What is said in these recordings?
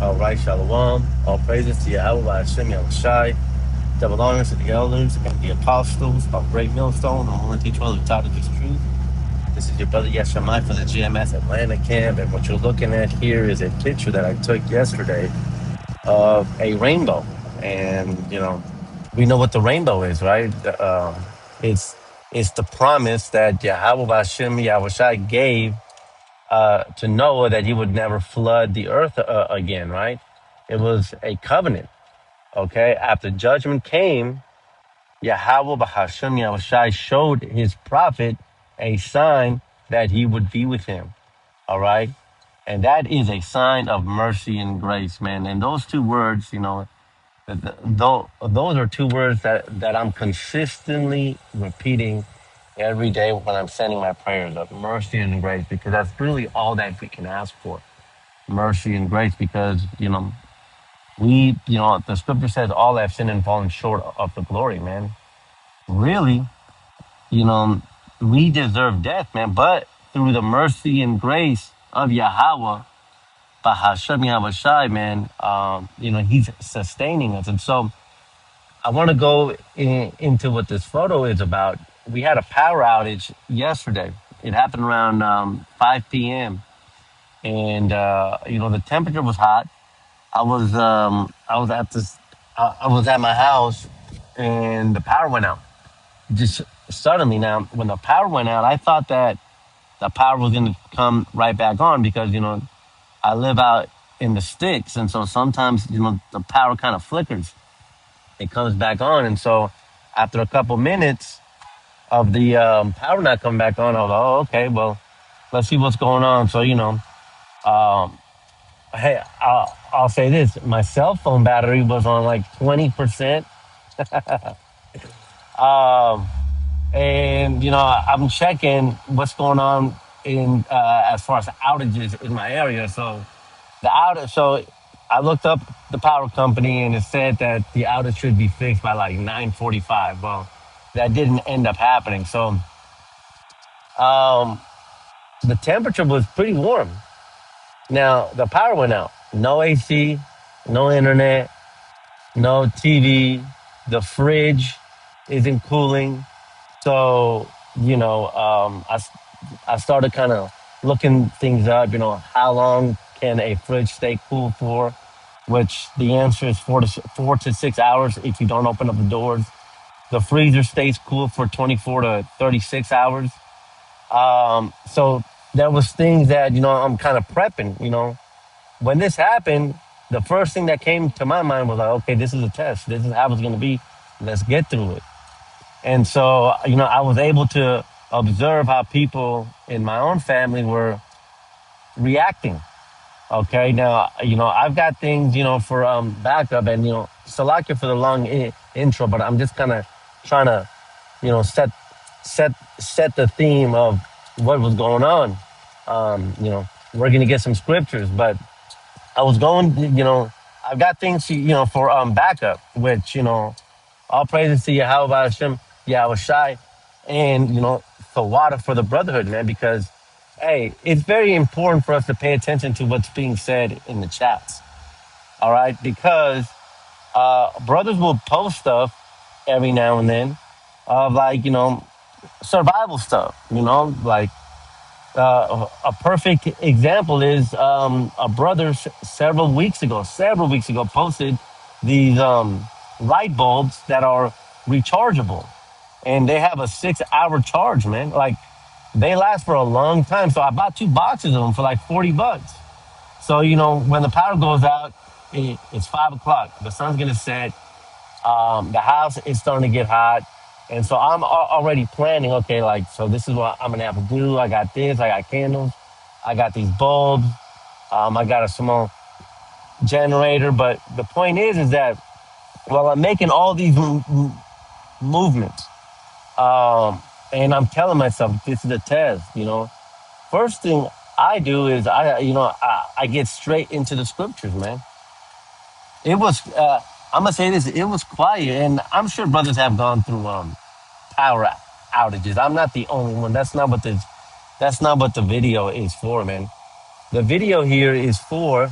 All right, Shalom. All praises to Yahweh Hashem Yahushai. Double honors to the elders and the apostles of Great Millstone. I'm only teacher who taught us this truth. This is your brother Yeshamai from the GMS Atlanta camp. And what you're looking at here is a picture that I took yesterday of a rainbow. And, we know what the rainbow is, right? It's it's the promise that Yahweh Hashem Yahushai gave to Noah that he would never flood the earth again, right? It was a covenant, okay? After judgment came, Yahweh Bahashem Yahushai showed his prophet a sign that he would be with him, all right? And that is a sign of mercy and grace, man. And those two words, those are two words that I'm consistently repeating every day when I'm sending my prayers of mercy and grace, because that's really all that we can ask for, mercy and grace, because the scripture says all have sinned and fallen short of the glory, man. Really, you know we deserve death, man, but through the mercy and grace of Yahweh Bahashem Yahushai, man, he's sustaining us. And so I want to go into what this photo is about. We had a power outage yesterday. It happened around 5 p.m. and the temperature was hot. I was at my house, and the power went out. Just suddenly, now when the power went out, I thought that the power was going to come right back on, because I live out in the sticks, and so sometimes the power kind of flickers. It comes back on, and so after a couple minutes of the power not coming back on, I was like, oh, okay, well, let's see what's going on. So um, hey, I'll say this: my cell phone battery was on like 20%. Um, and I'm checking what's going on in as far as outages in my area. So the outage, so I looked up the power company, and it said that the outage should be fixed by like 9:45. Well, that didn't end up happening. So um, the temperature was pretty warm. Now the power went out. No AC, no internet, no TV. The fridge isn't cooling. So I started kind of looking things up. How long can a fridge stay cool for? Which the answer is 4 to 6 hours if you don't open up the doors. The freezer stays cool for 24 to 36 hours. So there was things that I'm kind of prepping. When this happened, the first thing that came to my mind was like, okay, this is a test. This is how it's going to be. Let's get through it. And so I was able to observe how people in my own family were reacting. Okay, now I've got things for backup, and Salakia for the long intro, but I'm just kind of trying to set set the theme of what was going on. We're gonna get some scriptures, but I was going, I've got things for backup, which all praises to Yahweh Hashem Yahweh Shai, and for water for the brotherhood, man, because hey, it's very important for us to pay attention to what's being said in the chats. All right, because brothers will post stuff every now and then of like survival stuff. Like a perfect example is a brother several weeks ago posted these light bulbs that are rechargeable, and they have a 6 hour charge, man. Like they last for a long time. So I bought two boxes of them for like $40. So when the power goes out, it's 5 o'clock. The sun's gonna set. The house is starting to get hot, and so I'm already planning. Okay, like so, this is what I'm gonna have to do. I got this. I got candles. I got these bulbs. I got a small generator. But the point is that while I'm making all these movements, and I'm telling myself this is a test. First thing I do is I get straight into the scriptures, man. It was I'm gonna say this. It was quiet, and I'm sure brothers have gone through power outages. I'm not the only one. That's not what the video is for, man. The video here is for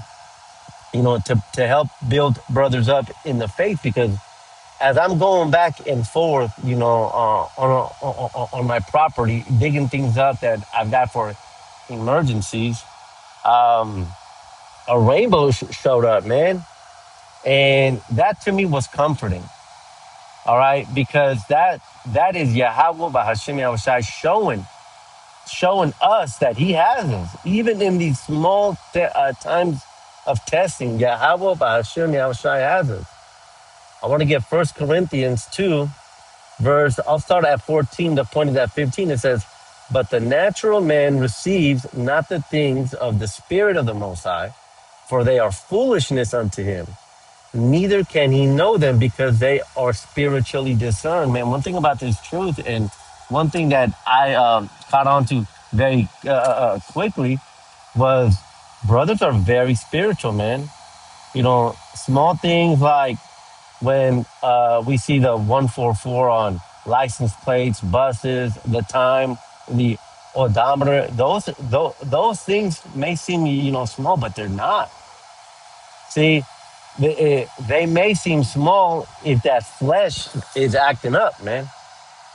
to help build brothers up in the faith. Because as I'm going back and forth, on my property, digging things up that I've got for emergencies, um, a rainbow showed up, man, and that to me was comforting. All right, because that is Yahweh Bahashim Yahushai showing us that He has us, even in these small times of testing. Yahweh Bahashim Yahushai has us. I want to get First Corinthians 2, verse. I'll start at 14. The point is at 15. It says, "But the natural man receives not the things of the Spirit of the Most High, for they are foolishness unto him. Neither can he know them because they are spiritually discerned." Man, one thing about this truth, and one thing that I caught on to very quickly, was brothers are very spiritual, man. Small things like when we see the 144 on license plates, buses, the time, the odometer, those things may seem, small, but they're not. See, they may seem small if that flesh is acting up, man.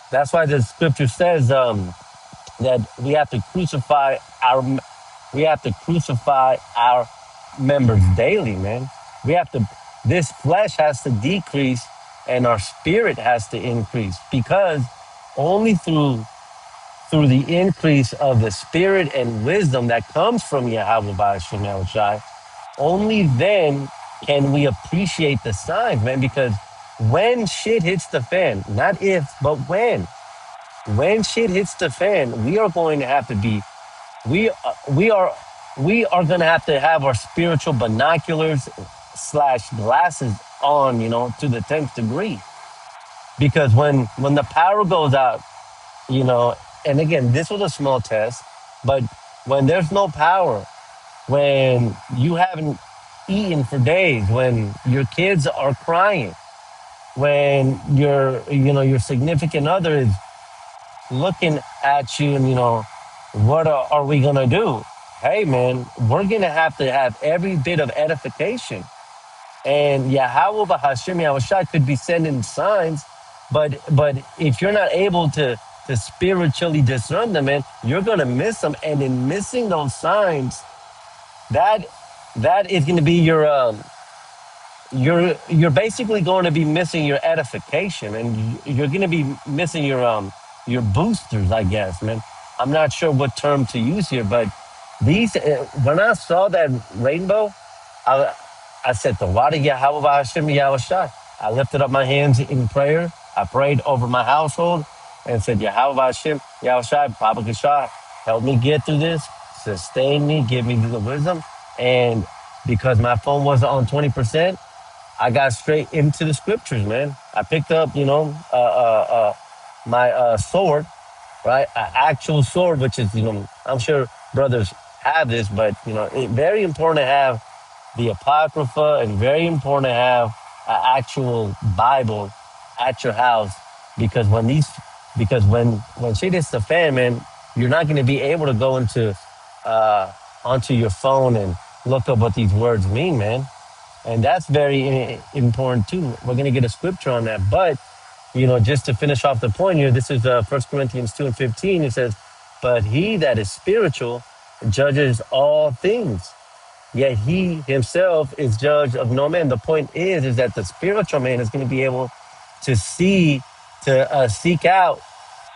That's why the scripture says that we have to crucify our members daily, man. We have to. This flesh has to decrease, and our spirit has to increase, because only through the increase of the spirit and wisdom that comes from Yahweh Ba'ashem Yahushai, only then can we appreciate the signs, man. Because when shit hits the fan, not if, but when shit hits the fan, we are going to have to be, we, we are, we are going to have our spiritual binoculars slash glasses on, to the 10th degree. Because when the power goes out, you know, and again, this was a small test, but when there's no power, when you haven't eaten for days, when your kids are crying, when your significant other is looking at you, and what are we gonna do? Hey man, we're gonna have to have every bit of edification. And Yahweh Bahashim Yahushai could be sending signs, but if you're not able to spiritually discern them, man, you're gonna miss them. And in missing those signs, that that is gonna be you're basically going to be missing your edification, and you're going to be missing your boosters, I guess, man. I'm not sure what term to use here, but these when I saw that rainbow, I I said, the water Yahweh Hashem Yahweh Shai. I lifted up my hands in prayer. I prayed over my household and said, Yahweh Hashem Yahweh Shai, Baba Kashai, help me get through this, sustain me, give me the wisdom. And because my phone wasn't on 20%, I got straight into the scriptures, man. I picked up, my sword, right? An actual sword, which is, I'm sure brothers have this, but, it's very important to have the Apocrypha, and very important to have an actual Bible at your house, because when shit hits the fan, man, you're not going to be able to go onto your phone and look up what these words mean, man. And that's very important too. We're going to get a scripture on that. But, just to finish off the point here, this is 1 Corinthians 2:15. It says, but he that is spiritual judges all things, yet he himself is judge of no man. The point is that the spiritual man is going to be able to seek out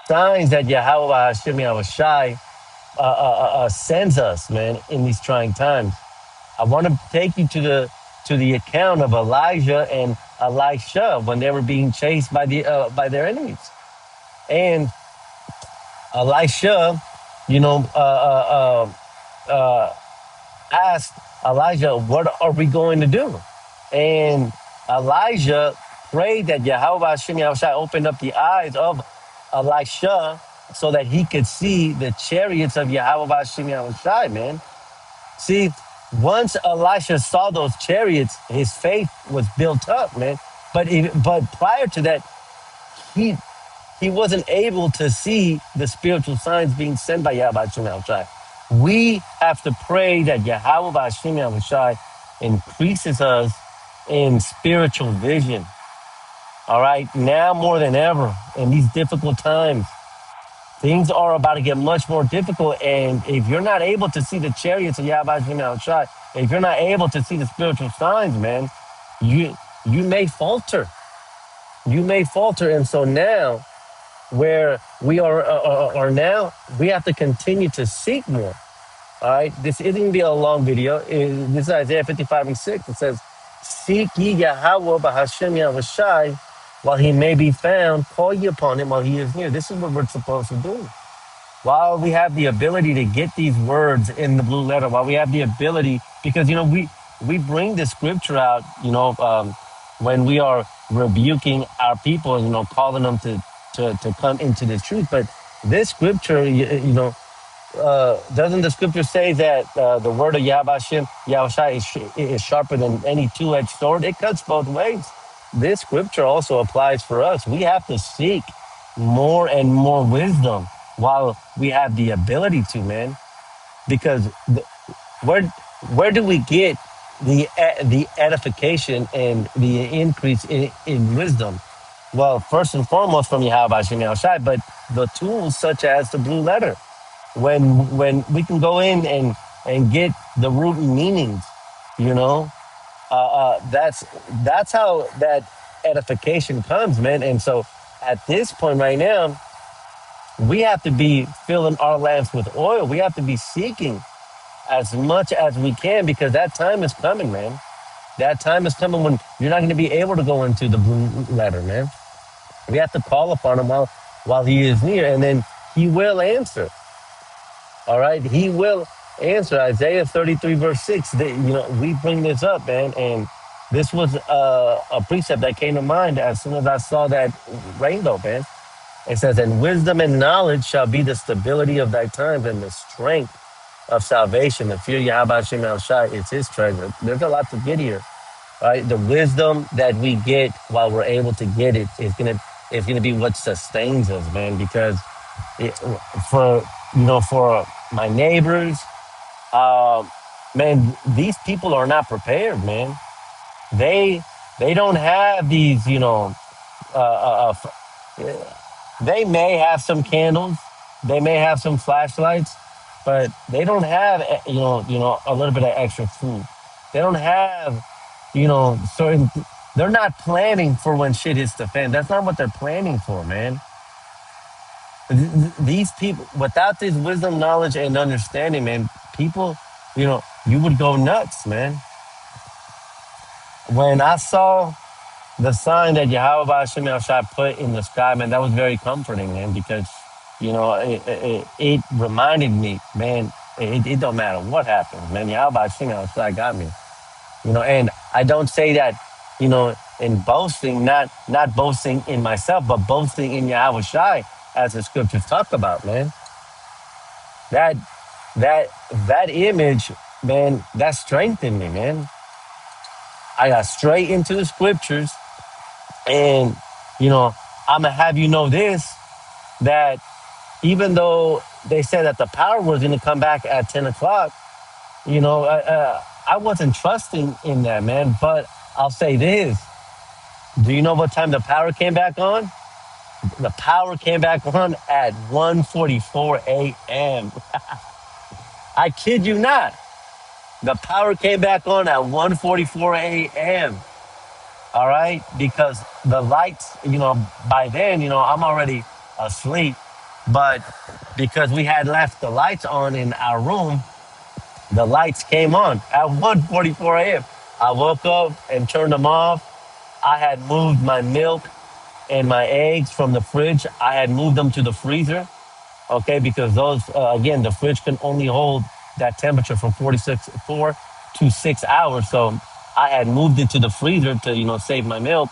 signs that Yahweh Hashem Yahweh Shai sends us, man, in these trying times. I want to take you to the account of Elijah and Elisha when they were being chased by their enemies. And Elisha, asked Elijah, what are we going to do? And Elijah prayed that Yahweh Hashem Yahushai opened up the eyes of Elisha so that he could see the chariots of Yahweh Hashem Yahushai, man. See, once Elisha saw those chariots, his faith was built up, man. But prior to that, he wasn't able to see the spiritual signs being sent by Yahweh Hashem Yahushai. We have to pray that Yahweh Hashem Yahushai increases us in spiritual vision. All right, now more than ever in these difficult times, things are about to get much more difficult. And if you're not able to see the chariots of Yahweh Shem Shai, if you're not able to see the spiritual signs, man, you you may falter. You may falter. And so now, where we are now, we have to continue to seek more. All right, this isn't gonna be a long video. This is Isaiah 55:6. It says, "Seek ye Yahweh b'Hashem Yahushai, while he may be found. Call ye upon him while he is near." This is what we're supposed to do. While we have the ability to get these words in the blue letter, while we have the ability, because we bring the scripture out, when we are rebuking our people, and calling them to come into the truth. But this scripture, doesn't the scripture say that the word of Yahweh Yahushai is sharper than any two-edged sword? It cuts both ways. This scripture also applies for us. We have to seek more and more wisdom while we have the ability to, man. Because where where do we get the edification and the increase in wisdom? Well, first and foremost from Yahweh Yahushai, but the tools such as the blue letter, when we can go in and get the root meanings, you know, that's how that edification comes, man. And so at this point right now, we have to be filling our lamps with oil. We have to be seeking as much as we can, because that time is coming, man. That time is coming when you're not going to be able to go into the blue letter, man. We have to call upon him while he is near, and then he will answer. All right, he will answer. Isaiah 33:6. We bring this up, man, and this was a precept that came to mind as soon as I saw that rainbow, man. It says, "And wisdom and knowledge shall be the stability of thy times, and the strength of salvation. The fear of Yahweh Hashem El Shai is his treasure." There's a lot to get here, right? The wisdom that we get while we're able to get it is gonna be what sustains us, man. Because it, for my neighbors, uh, man, these people are not prepared, man. They they don't have these, they may have some candles, they may have some flashlights, but they don't have, a little bit of extra food. They don't have, certain. They're not planning for when shit hits the fan. That's not what they're planning for, man. These people, without this wisdom, knowledge, and understanding, man, people, you would go nuts, man. When I saw the sign that Yahweh Hashem Shai put in the sky, man, that was very comforting, man, because it reminded me, man, it don't matter what happens, man. Yahweh Hashem Shai got me, and I don't say that, in boasting, not boasting in myself, but boasting in Yahweh Shai, as the scriptures talk about, man. That that that image, man, that strengthened me, man. I got straight into the scriptures. And, I'm going to have you know this, that even though they said that the power was going to come back at 10 o'clock, I wasn't trusting in that, man. But I'll say this. Do you know what time the power came back on? The power came back on at 1:44 a.m. I kid you not. The power came back on at 1:44 a.m. All right, because the lights, by then, I'm already asleep, but because we had left the lights on in our room, the lights came on at 1:44 a.m. I woke up and turned them off. I had moved my milk and my eggs from the fridge. I had moved them to the freezer, okay, because those, again, the fridge can only hold that temperature from 4 to 6 hours. So I had moved it to the freezer to, save my milk.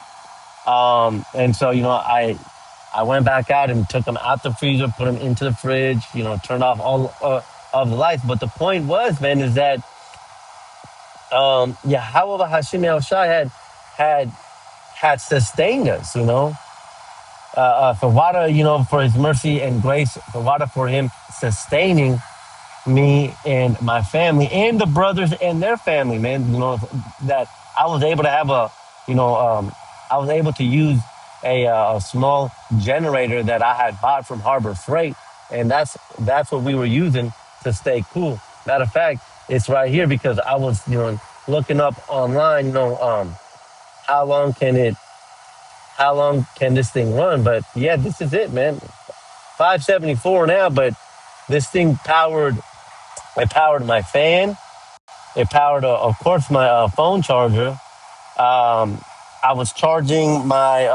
And so, I went back out and took them out the freezer, put them into the fridge, turned off all of the lights. But the point was, man, is that Yahweh Hashem El Shai had sustained us, for water, for his mercy and grace, for water, for him sustaining, me and my family and the brothers and their family, man. That I was able to have you know, I was able to use a small generator that I had bought from Harbor Freight, and that's what we were using to stay cool. Matter of fact, it's right here because I was, looking up online, how long can it, how long can this thing run? But yeah, this is it, man. 574 now, but this thing it powered my fan. It powered, of course, my phone charger. Um, I was charging my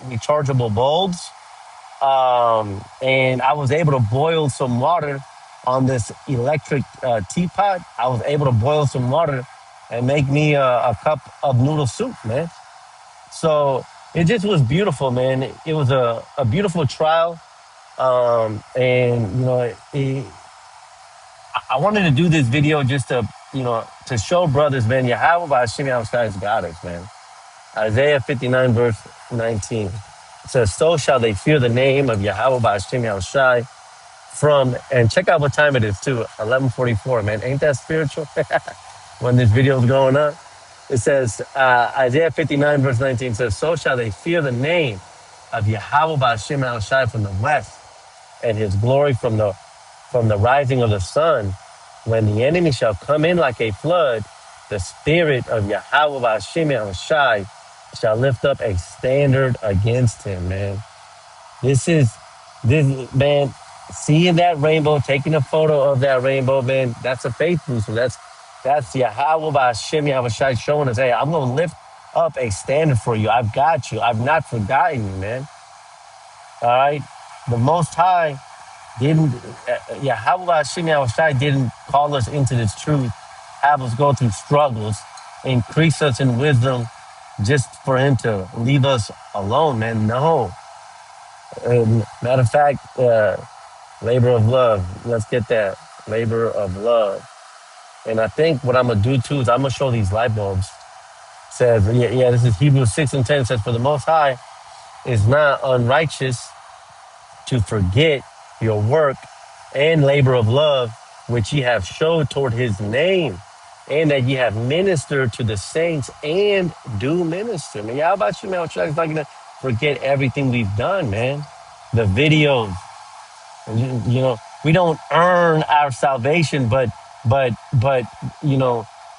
rechargeable bulbs, and I was able to boil some water on this electric teapot. I was able to boil some water and make me a cup of noodle soup, man. So it just was beautiful, man. It was a beautiful trial, and I wanted to do this video just to, to show brothers, man, Yahweh by Hashem Yahushua is got us, man. Isaiah 59, verse 19. It says, so shall they fear the name of Yahweh by Hashem Yahushua from, and check out what time it is too, 11:44, man. Ain't that spiritual? When this video is going up. It says, Isaiah 59, verse 19 says, so shall they fear the name of Yahweh by Hashem Yahushua from the west, and his glory from the rising of the sun. When the enemy shall come in like a flood, the spirit of Yahweh Hashem Yahushai shall lift up a standard against him, man. This man, seeing that rainbow, taking a photo of that rainbow, man, that's a faith booster. That's Yahweh Hashem Yahushai showing us, hey, I'm gonna lift up a standard for you. I've got you. I've not forgotten you, man. All right. The Most High didn't, Yahweh Hashem Yahushai didn't call us into this truth, have us go through struggles, increase us in wisdom just for him to leave us alone, man. No. Matter of fact, labor of love. Let's get that. Labor of love. And I think what I'm going to do too is I'm going to show these light bulbs. Says, this is Hebrews 6 and 10. It says, for the Most High is not unrighteous to forget your work and labor of love, which ye have showed toward his name, and that ye have ministered to the saints and do minister. Man, how about you, man? I'm not going to forget everything we've done, man. The videos, we don't earn our salvation, but,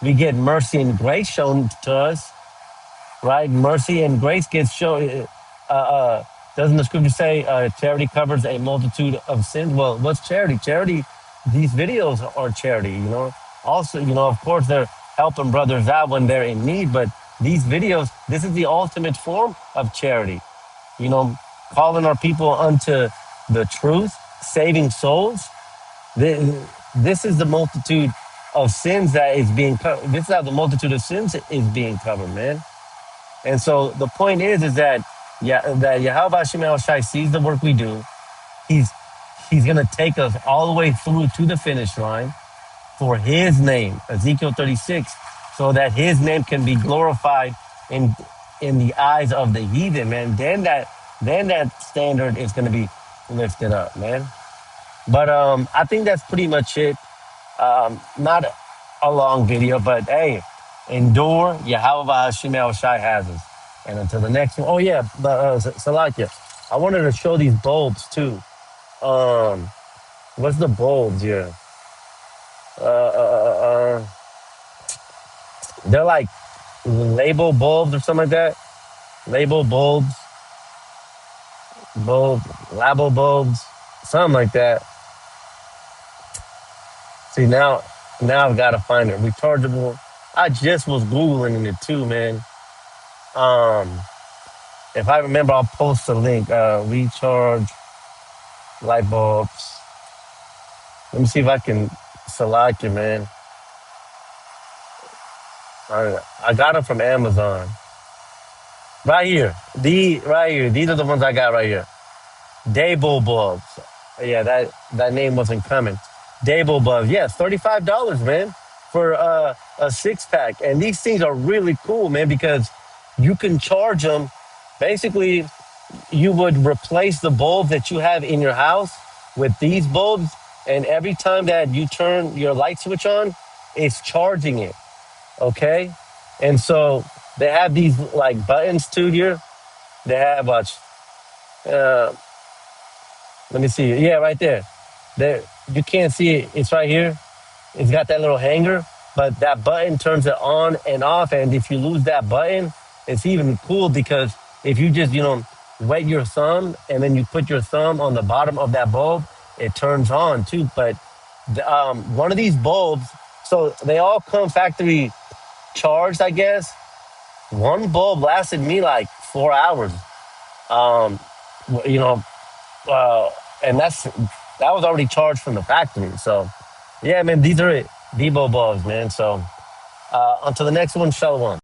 we get mercy and grace shown to us, right? Mercy and grace gets shown. Doesn't the scripture say charity covers a multitude of sins? Well, what's charity? Charity, these videos are charity, Also, of course, they're helping brothers out when they're in need, but these videos, this is the ultimate form of charity. Calling our people unto the truth, saving souls. This is the multitude of sins that is being covered. This is how the multitude of sins is being covered, man. And so the point is that that Yahweh Hashem Shai sees the work we do. He's gonna take us all the way through to the finish line for his name, Ezekiel 36, so that his name can be glorified in the eyes of the heathen, man. Then that standard is gonna be lifted up, man. But I think that's pretty much it. Not a long video, but hey, endure. Yahweh Hashem Shai has us. And until the next one. Oh yeah, Salakia. I wanted to show these bulbs too. What's the bulbs here? They're like label bulbs or something like that. Label bulbs, labo bulbs, something like that. See now I've got to find it. Rechargeable. I just was Googling it too, man. If I remember, I'll post a link. Recharge light bulbs. Let me see if I can select it, man. I got them from Amazon. Right here. Right here. These are the ones I got right here. Dable bulbs. Yeah, that name wasn't coming. Dable bulbs. Yeah, $35, man, for a 6-pack. And these things are really cool, man, because you can charge them. Basically, you would replace the bulbs that you have in your house with these bulbs, and every time that you turn your light switch on, it's charging it. Okay, and so they have these like buttons too here. They have uh let me see. Yeah, right there. There, you can't see it. It's right here. It's got that little hanger, but that button turns it on and off. And if you lose that button, it's even cool because if you just, wet your thumb and then you put your thumb on the bottom of that bulb, it turns on too. But one of these bulbs, so they all come factory charged, I guess. One bulb lasted me like 4 hours. Um, you know, uh, and that was already charged from the factory. So, yeah, man, these are it. Debo bulbs, man. So, until the next one, shalom.